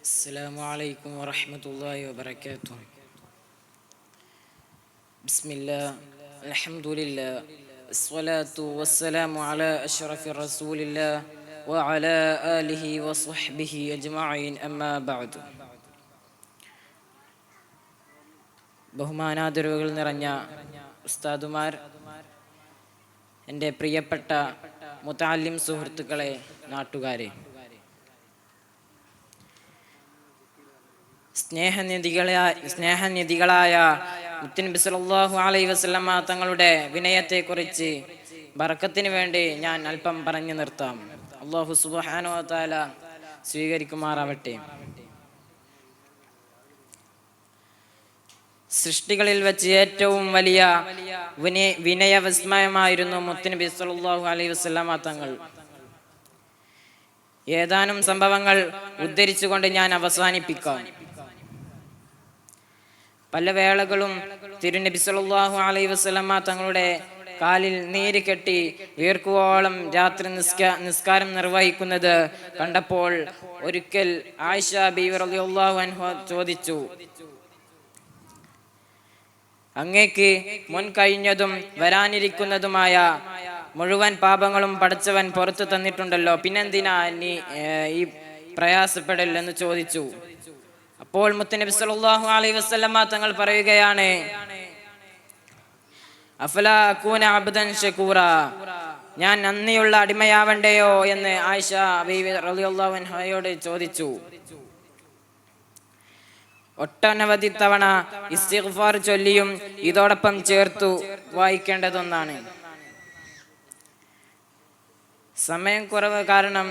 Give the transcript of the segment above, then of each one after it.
السلام عليكم ورحمة الله وبركاته. بسم الله الحمد لله الصلاة والسلام على أشرف رسول الله وعلى آله وصحبه أجمعين أما بعد. ബഹുമാനാദരവുകൾ നിറഞ്ഞ ഉസ്താദുമാർ, എൻ്റെ പ്രിയപ്പെട്ട മുതഅല്ലിം സുഹൃത്തുക്കളെ, നാട്ടുകാരെ, സ്നേഹനിധികളായ മുത്തുനബി സല്ലല്ലാഹു അലൈഹി വസല്ലമ തങ്ങളുടെ വിനയത്തെക്കുറിച്ച് ബറക്കത്തിന് വേണ്ടി ഞാൻ അല്പം പറഞ്ഞു നിർത്താം. അല്ലാഹു സുബ്ഹാനഹു വ തആല സ്വീകരിക്കുമാറാവട്ടെ. സൃഷ്ടികളിൽ വെച്ച് ഏറ്റവും വലിയ വിനയവിസ്മയമായിരുന്നു മുത്തുനബി സല്ലല്ലാഹു അലൈഹി വസല്ലമ തങ്ങൾ. ഏതാനും സംഭവങ്ങൾ ഉദ്ധരിച്ചുകൊണ്ട് ഞാൻ അവസാനിപ്പിക്കാം. പല വേളകളും തിരുനബി സല്ലല്ലാഹു അലൈഹി വസല്ലമ തങ്ങളുടെ കാലിൽ നീര് കെട്ടി വീർക്കുവോളം രാത്രി നിസ്കാരം നിർവഹിക്കുന്നത് കണ്ടപ്പോൾ ഒരിക്കൽ ആയിഷ ബീവി റളിയല്ലാഹു അൻഹ ചോദിച്ചു, അങ്ങേക്ക് മുൻ കഴിഞ്ഞതും വരാനിരിക്കുന്നതുമായ മുഴുവൻ പാപങ്ങളും പടച്ചവൻ പുറത്തു തന്നിട്ടുണ്ടല്ലോ, പിന്നെന്തിനാ നീ ഈ പ്രയാസപ്പെടൽ എന്ന് ചോദിച്ചു. അപ്പോൾ മുത്തുനബി സല്ലല്ലാഹു അലൈഹി വസല്ലമ തങ്ങൾ പറയുകയാണ്, അഫലാ അകൂന അബ്ദൻ ശകൂറ, ഞാൻ നന്ദിയുള്ള അടിമയാവണ്ടയോ എന്ന് ആയിഷ ബീവി റളിയല്ലാഹു അൻഹയോട് ചോദിച്ചു. ഒട്ടനവധി തവണ ഇസ്തിഗ്ഫാർ ചൊല്ലിയും ഇതോടൊപ്പം ചേർത്തു വായിക്കേണ്ടതൊന്നാണ്. സമയം കുറവ് കാരണം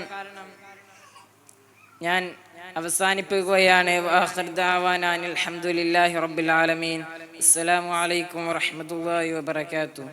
ഞാൻ അവസാനിപ്പിക്കുകയാണ്. വആഖിറു ദഅവാനാ അൽഹംദുലില്ലാഹി റബ്ബിൽ ആലമീൻ. അസ്സലാമു അലൈക്കും വറഹ്മത്തുള്ളാഹി വബറകാതുഹു.